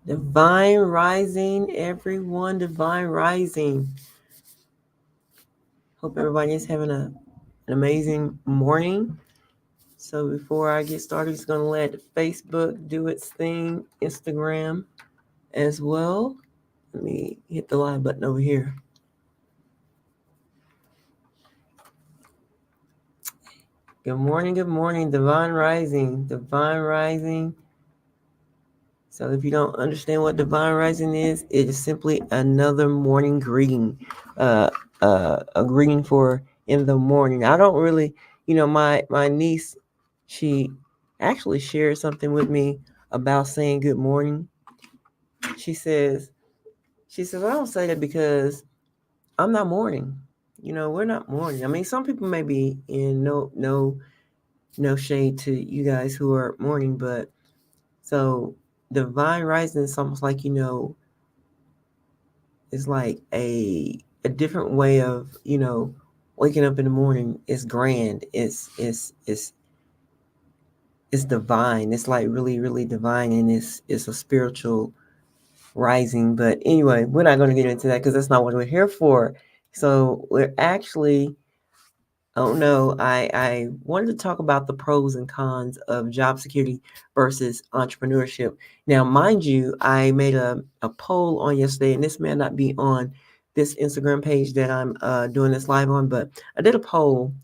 Divine Rising, everyone. Divine Rising. Hope everybody is having an amazing morning. So before I get started, just going to let Facebook do its thing, Instagram as well. Let me hit the live button over here. Good morning, Divine Rising, Divine Rising. So if you don't understand what Divine Rising is, it is simply another morning greeting, a greeting for in the morning. I don't really, my niece, she actually shared something with me about saying good morning. She says, I don't say that because I'm not morning. We're not morning. I mean, some people may be in no shade to you guys who are morning, but so Divine Rising is almost like it's like a different way of waking up in the morning. It's grand. It's divine. It's like really really divine, and it's a spiritual rising. But anyway, we're not going to get into that because that's not what we're here for. So we're actually, oh no, I wanted to talk about the pros and cons of job security versus entrepreneurship. Now, mind you, I made a poll on yesterday, and this may not be on this Instagram page that I'm doing this live on, but I did a poll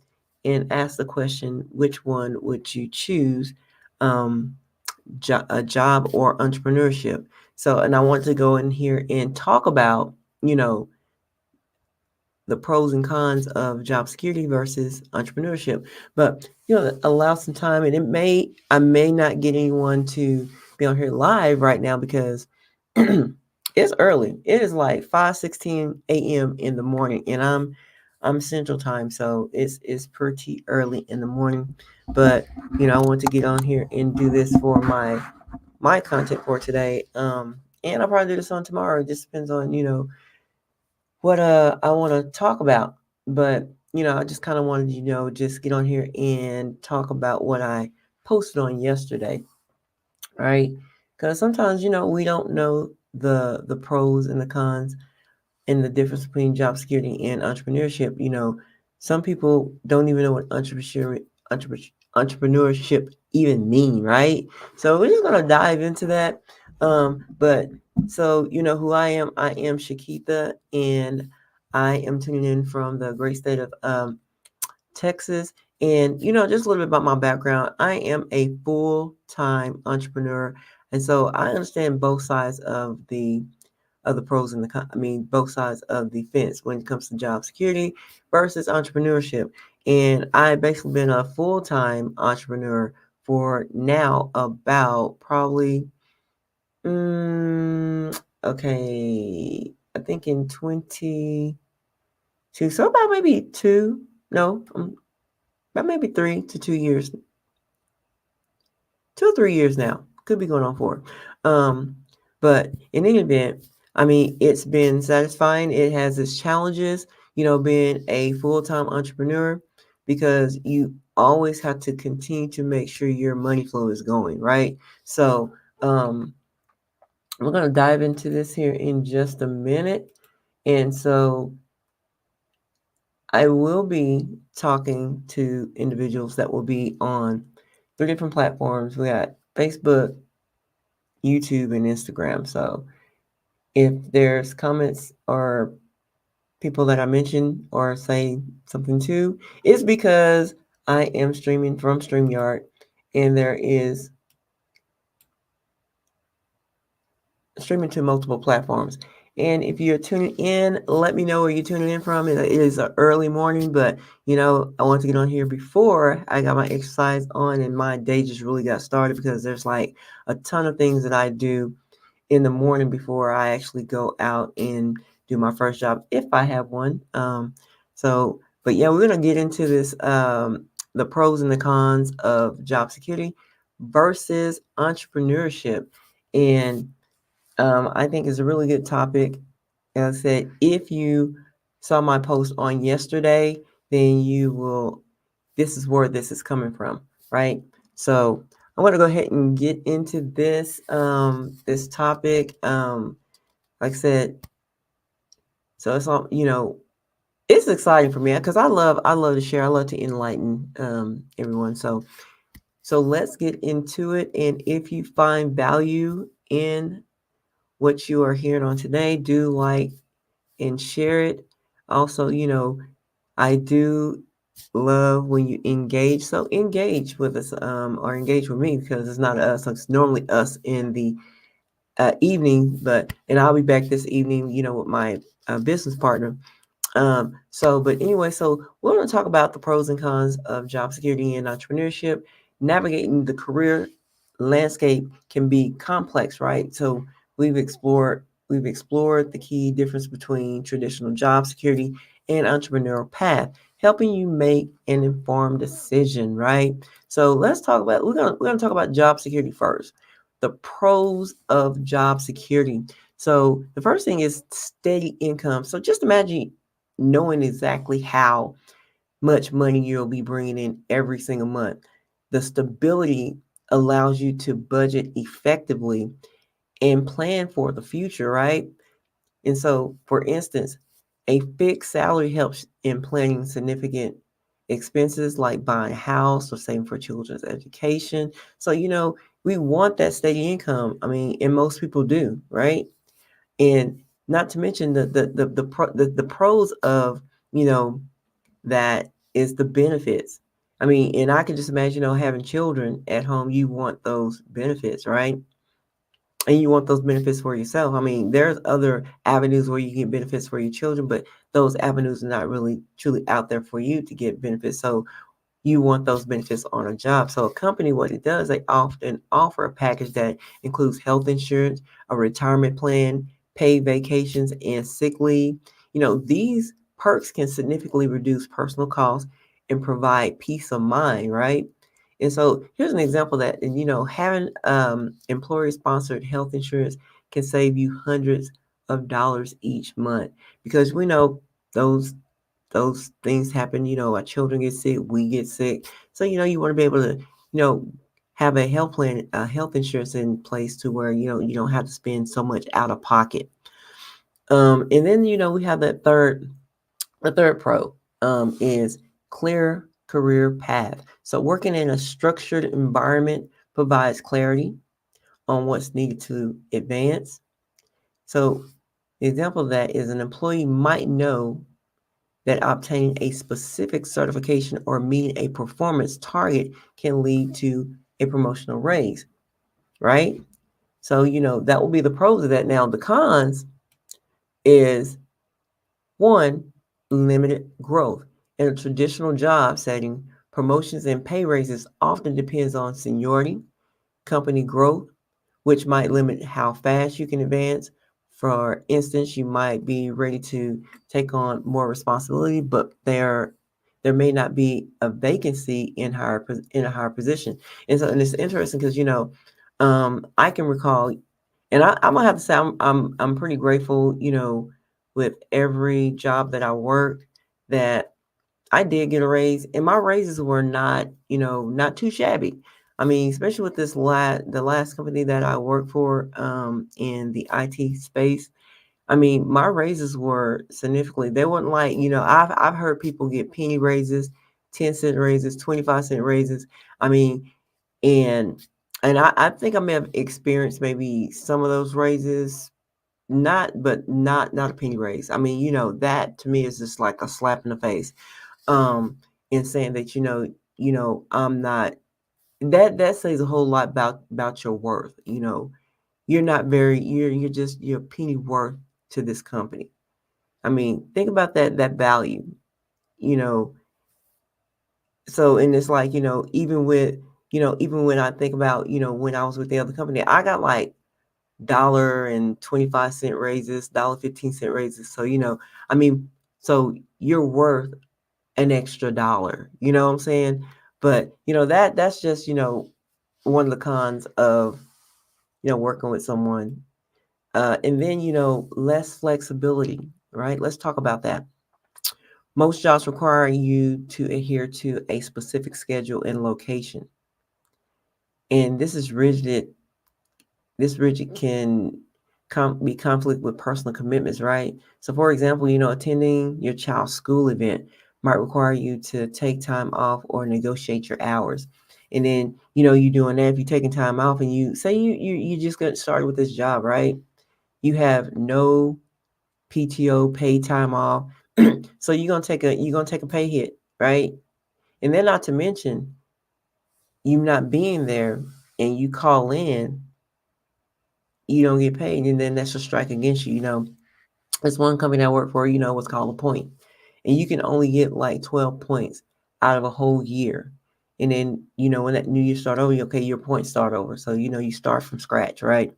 and asked the question, which one would you choose, um, a job or entrepreneurship? So, and I want to go in here and talk about, the pros and cons of job security versus entrepreneurship. But allow some time, and I may not get anyone to be on here live right now because it's early. It is like 5:16 a.m. in the morning, and I'm Central Time, so it's pretty early in the morning. But I want to get on here and do this for my content for today. And I'll probably do this on tomorrow. It just depends on what I want to talk about. But I just kind of wanted just get on here and talk about what I posted on yesterday, right? Because sometimes we don't know the pros and the cons and the difference between job security and entrepreneurship. Some people don't even know what entrepreneurship even mean, right? So we're just gonna dive into that. But so who I am. I am Shakitha, and I am tuning in from the great state of Texas. And just a little bit about my background. I am a full-time entrepreneur, and so I understand both sides of the pros and both sides of the fence when it comes to job security versus entrepreneurship. And I've basically been a full-time entrepreneur for now about probably, okay, I think in 22, so about maybe no, about maybe 3 to 2 years, 2 or 3 years now. Could be going on 4. But in any event, it's been satisfying. It has its challenges, being a full-time entrepreneur, because you always have to continue to make sure your money flow is going, right? So we're going to dive into this here in just a minute. And so I will be talking to individuals that will be on 3 different platforms. We got Facebook, YouTube, and Instagram. So if there's comments or people that I mention or say something to, it's because I am streaming from StreamYard, and there is streaming to multiple platforms. And if you're tuning in, let me know where you're tuning in from. It is an early morning, but I want to get on here before I got my exercise on and my day just really got started, because there's like a ton of things that I do in the morning before I actually go out and do my first job, if I have one. But yeah, we're going to get into this, the pros and the cons of job security versus entrepreneurship. And I think it's a really good topic. As I said, if you saw my post on yesterday, then you will, this is where this is coming from, right? So I want to go ahead and get into this topic. Like I said, so it's all, it's exciting for me because I love to share. I love to enlighten everyone. So let's get into it. And if you find value in what you are hearing on today, do like and share it. Also, I do love when you engage. So engage with us, or engage with me because it's not us. It's normally us in the evening, and I'll be back this evening, with my business partner. But anyway, so we're going to talk about the pros and cons of job security and entrepreneurship. Navigating the career landscape can be complex, right? So we've explored the key difference between traditional job security and entrepreneurial path, helping you make an informed decision, right? So let's talk about we're gonna talk about job security first. The pros of job security. So the first thing is steady income. So just imagine knowing exactly how much money you'll be bringing in every single month. The stability allows you to budget effectively and plan for the future, right? And so, for instance, a fixed salary helps in planning significant expenses like buying a house or saving for children's education. So, we want that steady income. I mean, and most people do, right? And not to mention the pros of, you know, that is the benefits. I mean, and I can just imagine, having children at home, you want those benefits, right? And you want those benefits for yourself. I mean, there's other avenues where you get benefits for your children, but those avenues are not really truly out there for you to get benefits. So you want those benefits on a job. So a company, what it does, they often offer a package that includes health insurance, a retirement plan, paid vacations, and sick leave. These perks can significantly reduce personal costs and provide peace of mind, right? And so here's an example that, having employer-sponsored health insurance can save you hundreds of dollars each month because we know those those things happen. Our children get sick, we get sick. So, you want to be able to, have a health plan, health insurance in place to where, you don't have to spend so much out of pocket. And then, we have the third pro is clear career path. So working in a structured environment provides clarity on what's needed to advance. So the example of that is an employee might know that obtaining a specific certification or meeting a performance target can lead to a promotional raise, right? So, that will be the pros of that. Now, the cons is one, limited growth. In a traditional job setting, promotions and pay raises often depends on seniority, company growth, which might limit how fast you can advance. For instance, you might be ready to take on more responsibility, but there may not be a vacancy in a higher position. And it's interesting because I can recall, and I'm gonna have to say I'm pretty grateful, with every job that I worked that I did get a raise, and my raises were not too shabby. I mean, especially with the last company that I worked for in the IT space. I mean, my raises were significantly. They weren't like, I've heard people get penny raises, 10-cent raises, 25-cent raises. I mean, and I think I may have experienced maybe some of those raises, not a penny raise. I mean, that to me is just like a slap in the face in saying that I'm not that says a whole lot about your worth. You're a penny worth to this company. I mean, think about that value, you know. So, and it's like, even when I think about, when I was with the other company, I got like $1.25 raises, $1.15 raises. So, I mean, so you're worth an extra dollar, you know what I'm saying? But, that's just, one of the cons of, working with someone. And then, less flexibility, right? Let's talk about that. Most jobs require you to adhere to a specific schedule and location. And this rigid can be conflict with personal commitments, right? So, for example, attending your child's school event might require you to take time off or negotiate your hours. And then, you doing that, if you're taking time off and you say you just got started with this job, right? You have no PTO, paid time off. So you're gonna take a pay hit, right? And then not to mention you not being there and you call in, you don't get paid, and then that's a strike against you. There's one company I work for, what's called a point. And you can only get like 12 points out of a whole year. And then, when that new year start over, okay, your points start over. So, you start from scratch, right?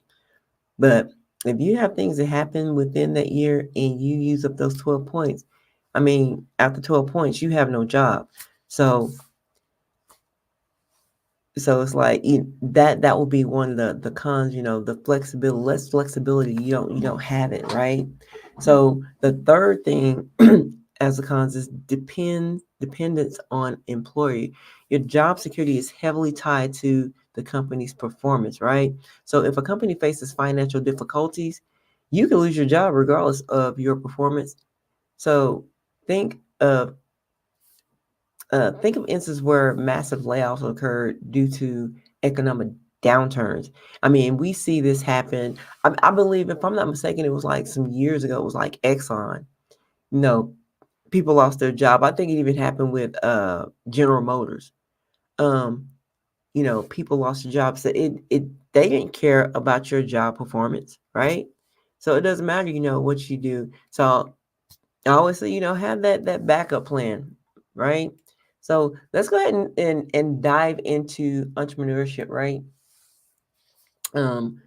But if you have things that happen within that year and you use up those 12 points, I mean, after 12 points, you have no job. So it's like that will be one of the cons, the flexibility, less flexibility, you don't have it, right? So the third thing as a cons is dependence on employee. Your job security is heavily tied to the company's performance, right? So if a company faces financial difficulties, you can lose your job regardless of your performance. So think of think of instances where massive layoffs occurred due to economic downturns. I mean, we see this happen. I believe, if I'm not mistaken, it was like some years ago. It was like Exxon. You know, people lost their job. I think it even happened with General Motors. Um, people lost their jobs. So it they didn't care about your job performance, right? So it doesn't matter, what you do. So I always say, have that backup plan, right? So let's go ahead and dive into entrepreneurship, right? Um,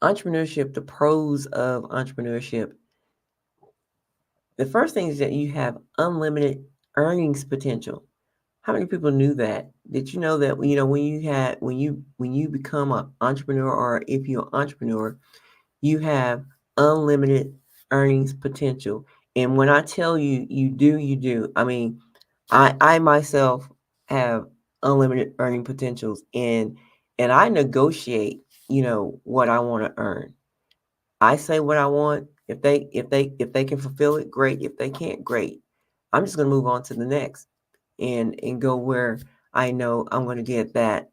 Entrepreneurship, the pros of entrepreneurship. The first thing is that you have unlimited earnings potential. How many people knew that? Did you know that when you become an entrepreneur, or if you're an entrepreneur, you have unlimited earnings potential? And when I tell you, you do. I mean, I myself have unlimited earning potentials, and I negotiate, what I want to earn. I say what I want. If they can fulfill it, great. If they can't, great. I'm just gonna move on to the next and go where I know I'm gonna get that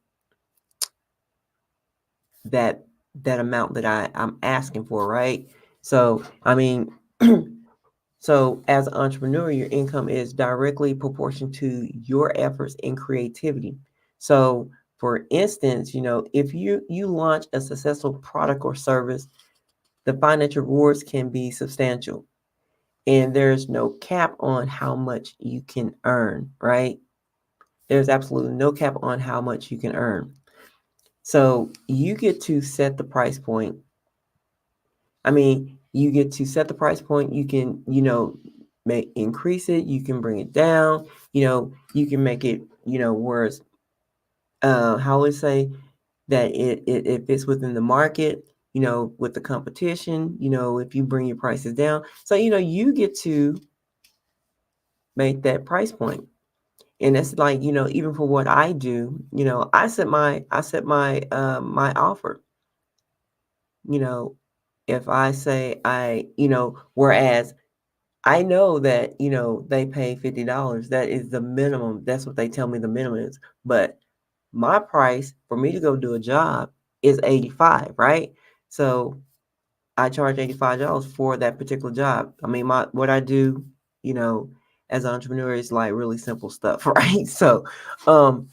that amount that I'm asking for, right? So I mean So, as an entrepreneur, your income is directly proportional to your efforts and creativity. So, for instance, if you launch a successful product or service, the financial rewards can be substantial, and there's no cap on how much you can earn, right? There's absolutely no cap on how much you can earn. So, you get to set the price point. I mean, you get to set the price point. You can, increase it. You can bring it down. You can make it, where it's, how would I say that it fits within the market, with the competition, if you bring your prices down. So, you get to make that price point. And it's like, even for what I do, I set my offer, you know, if I say whereas I know that, they pay $50. That is the minimum. That's what they tell me the minimum is. But my price for me to go do a job is 85, right? So I charge $85 for that particular job. I mean, what I do, you know, as an entrepreneur is like really simple stuff, right? So, well,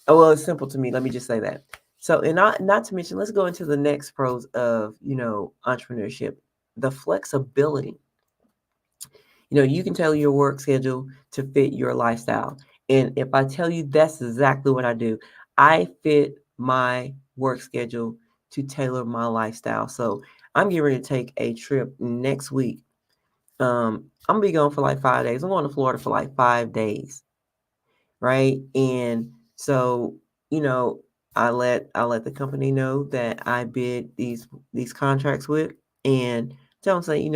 it's simple to me. Let me just say that. So, and not to mention, let's go into the next pros of, entrepreneurship, the flexibility. You can tell your work schedule to fit your lifestyle. And if I tell you, that's exactly what I do. I fit my work schedule to tailor my lifestyle. So I'm getting ready to take a trip next week. I'm gonna be gone for like 5 days. I'm going to Florida for like 5 days, right? And so, you know, I let the company know that I bid these contracts with, and tell them, say,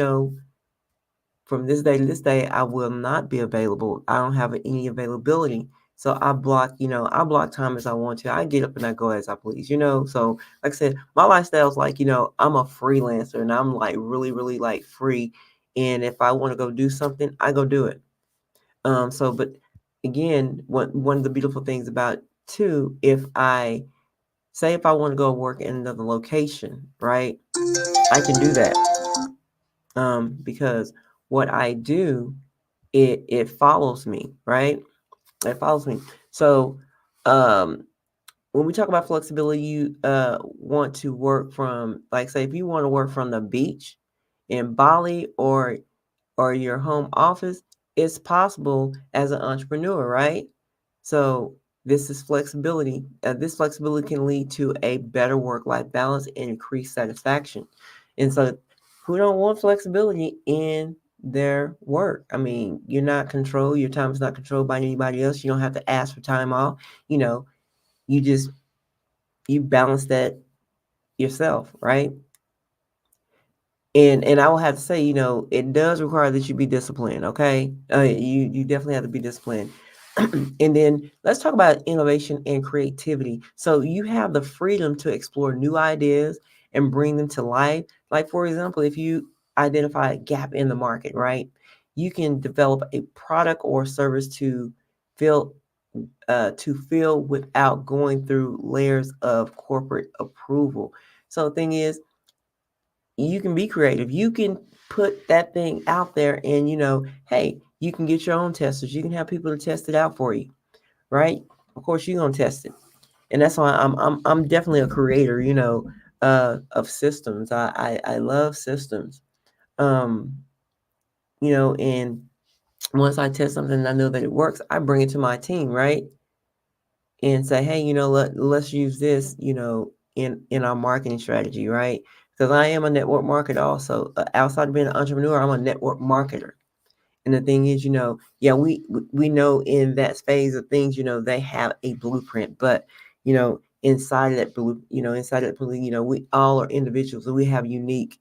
from this day to this day, I will not be available. I don't have any availability. So I block time as I want to. I get up and I go as I please, So like I said, my lifestyle is like, I'm a freelancer and I'm like really, really like free. And if I want to go do something, I go do it. But again, one of the beautiful things about too, if I want to go work in another location, right? I can do that. Because what I do, it follows me, right? It follows me. So, when we talk about flexibility, you want to work from, like, say, if you want to work from the beach in Bali or your home office, it's possible as an entrepreneur, right? So this is flexibility. This flexibility can lead to a better work-life balance and increased satisfaction. And so who don't want flexibility in their work? I mean, you're not controlled. Your time is not controlled by anybody else. You don't have to ask for time off. You just, you balance that yourself, right? And I will have to say, it does require that you be disciplined, okay? You definitely have to be disciplined. And then let's talk about innovation and creativity. So you have the freedom to explore new ideas and bring them to life. Like, for example, if you identify a gap in the market, right? You can develop a product or service to fill without going through layers of corporate approval. So the thing is, you can be creative. You can put that thing out there and, hey, you can get your own testers. You can have people to test it out for you, right? Of course, you're going to test it. And that's why I'm definitely a creator, of systems. I love systems. And once I test something and I know that it works, I bring it to my team, right? And say, hey, let's use this, in our marketing strategy, right? Because I am a network marketer also. Outside of being an entrepreneur, I'm a network marketer. And the thing is, we know in that phase of things, they have a blueprint, but inside of that blueprint, we all are individuals, so we have unique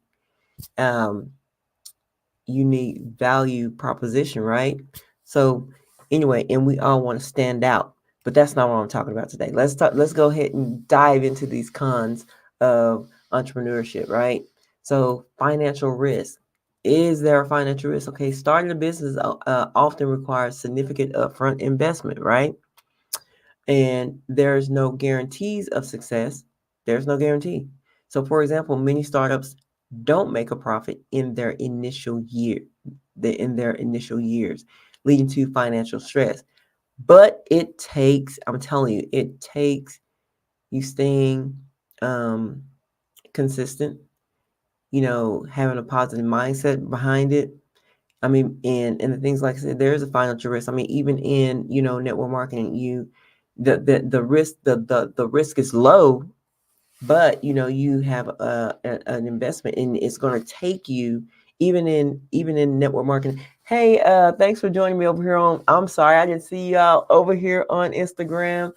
value proposition, right? So anyway, and we all want to stand out, but that's not what I'm talking about today. Let's go ahead and dive into these cons of entrepreneurship, right? So financial risk. Is there a financial risk? Okay, starting a business often requires significant upfront investment, right? And there's no guarantees of success. There's no guarantee. So, for example, many startups don't make a profit in their initial years, leading to financial stress. But I'm telling you, it takes you staying consistent, having a positive mindset behind it. I mean, and the things, like I said, there is a financial risk. I mean, even in, network marketing, the risk, the risk is low, but you have an investment, and it's going to take you, even in network marketing. Hey, thanks for joining me over here I'm sorry, I didn't see y'all over here on Instagram.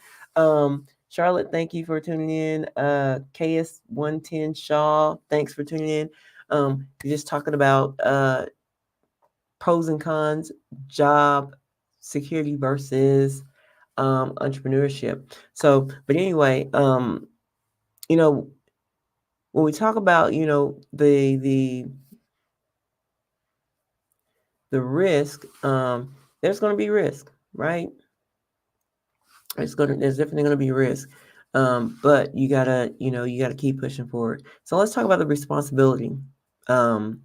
Charlotte, thank you for tuning in. KS110 Shaw, thanks for tuning in. You're just talking about pros and cons, job security versus entrepreneurship. So, but anyway, when we talk about, the risk, there's going to be risk, right? There's definitely going to be risk. But you gotta keep pushing forward. So let's talk about the responsibility in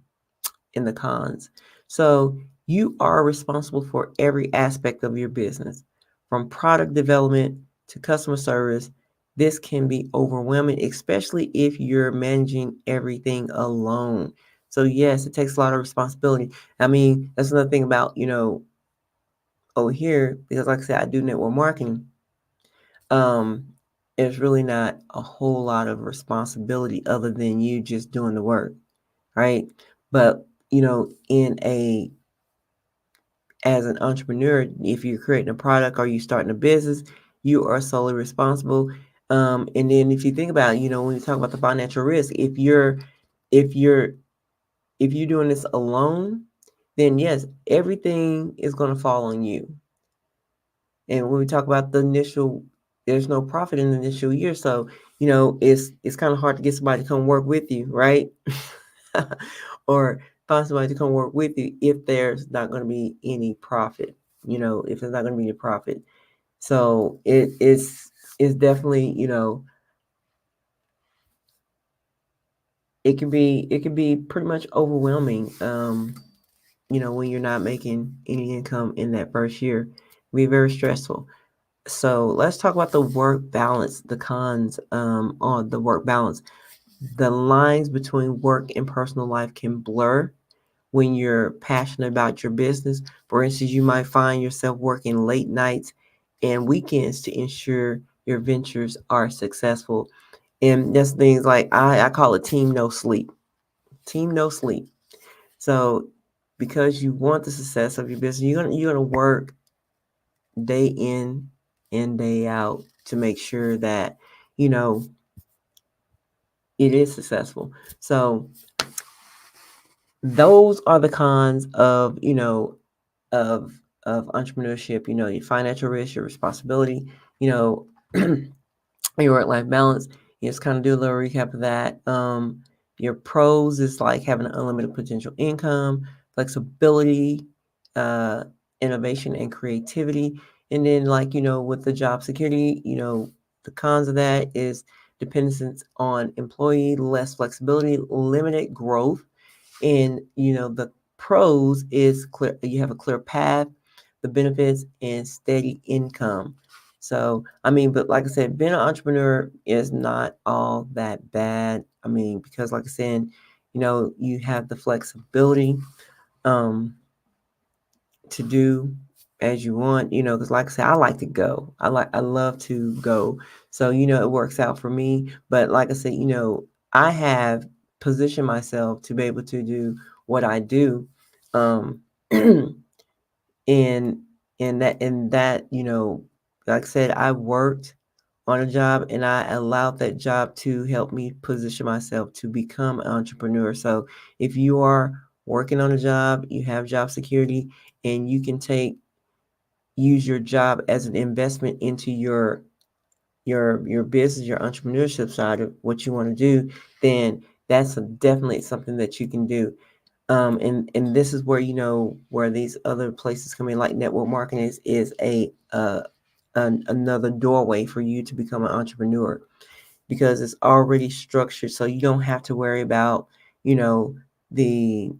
the cons. So you are responsible for every aspect of your business, from product development to customer service. This can be overwhelming, especially if you're managing everything alone. So yes, it takes a lot of responsibility. I mean, that's another thing about, over here, because like I said, I do network marketing. It's really not a whole lot of responsibility other than you just doing the work, right? But, as an entrepreneur, if you're creating a product or you're starting a business, you are solely responsible. And then if you think about, when you talk about the financial risk, if you're doing this alone, then yes, everything is going to fall on you. And when we talk about the initial, there's no profit in the initial year. So, it's kind of hard to get somebody to come work with you, right? Or find somebody to come work with you if there's not going to be any profit, if there's not going to be any profit. So it's definitely, it can be pretty much overwhelming, when you're not making any income in that first year. It be very stressful. So let's talk about the work balance, the cons on the work balance. The lines between work and personal life can blur when you're passionate about your business. For instance, you might find yourself working late nights and weekends to ensure your ventures are successful. And that's things like I call it team no sleep. Team no sleep. So because you want the success of your business, you're gonna work day in and day out to make sure that you know it is successful. So those are the cons of of entrepreneurship. Your financial risk, your responsibility, you know your work-life balance. You just kind of do a little recap of that. Your pros is like having an unlimited potential income, flexibility, uh, innovation, and creativity. And then, like, with the job security, the cons of that is dependence on employee, less flexibility, limited growth. And the pros is clear. You have a clear path, the benefits, and steady income. So, I mean, but like I said, being an entrepreneur is not all that bad. I mean, because like I said, you have the flexibility um, to do as you want, because like I said, I like to go. I love to go. So, it works out for me. But like I said, I have positioned myself to be able to do what I do. Um, and that, like I said, I worked on a job and I allowed that job to help me position myself to become an entrepreneur. So if you are working on a job, you have job security, and you can use your job as an investment into your business, your entrepreneurship side of what you want to do, then that's definitely something that you can do. And this is where where these other places come in, like network marketing is another doorway for you to become an entrepreneur, because it's already structured, so you don't have to worry about the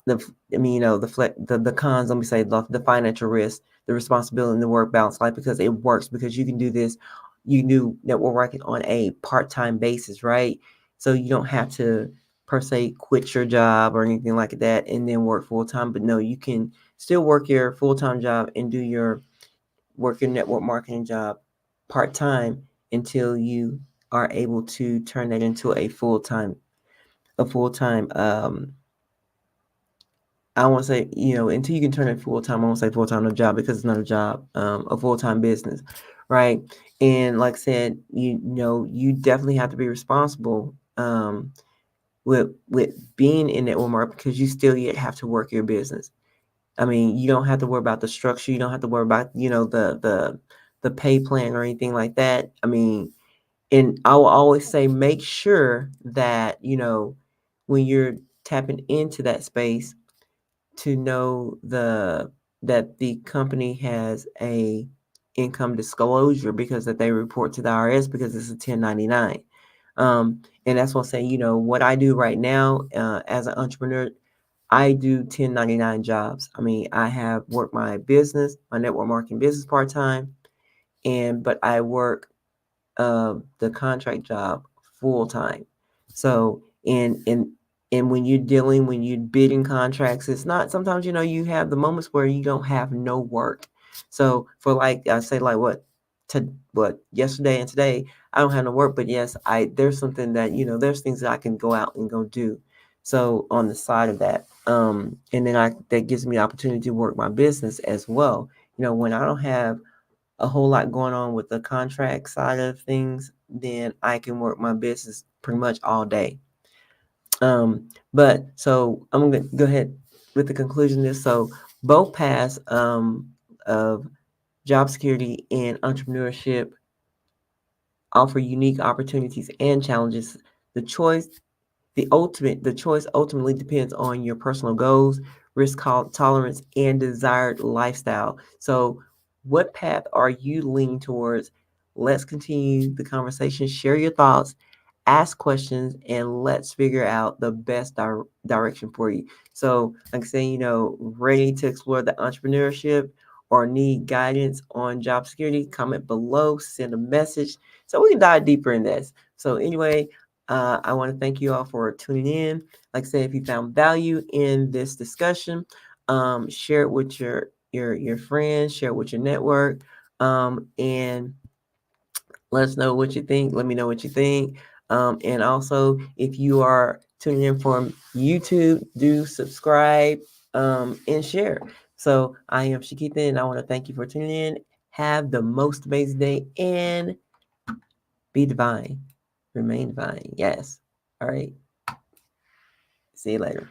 the I mean, the cons. Let me say the financial risk, the responsibility, and the work balance life, because it works, because you can do this. You do network marketing on a part-time basis, right? So you don't have to per se quit your job or anything like that and then work full-time. But no, you can still work your full-time job and do your network marketing job part-time until you are able to turn that into a full-time I want to say, until you can turn it full time. I won't say full time a job, because it's not a job, a full time business, right? And like I said, you definitely have to be responsible with being in that market, because you still yet have to work your business. I mean, you don't have to worry about the structure. You don't have to worry about the pay plan or anything like that. I mean, and I will always say, make sure that when you're tapping into that space, to know that the company has a income disclosure, because that they report to the IRS, because it's a 1099. And that's what I'm saying, what I do right now, as an entrepreneur, I do 1099 jobs. I mean, I have worked my network marketing business part-time, but I work the contract job full time. So and when you're bidding contracts, it's not, sometimes you have the moments where you don't have no work. So for, like I say, like what yesterday and today, I don't have no work, but yes, there's something that there's things that I can go out and go do. So on the side of that, and then that gives me the opportunity to work my business as well. When I don't have a whole lot going on with the contract side of things, then I can work my business pretty much all day. But so I'm gonna go ahead with the conclusion of this. So both paths of job security and entrepreneurship offer unique opportunities and challenges. The choice the choice ultimately depends on your personal goals, risk tolerance, and desired lifestyle. So, what path are you leaning towards? Let's continue the conversation. Share your thoughts, ask questions, and let's figure out the best direction for you. So, like I say, ready to explore the entrepreneurship or need guidance on job security, comment below, send a message so we can dive deeper in this. So, anyway, I want to thank you all for tuning in. Like I said, if you found value in this discussion, share it with your friends, share it with your network, and let us know what you think. Let me know what you think. And also, if you are tuning in from YouTube, do subscribe and share. So I am Shakitha, and I want to thank you for tuning in. Have the most amazing day and be divine. Remain divine. Yes. All right. See you later.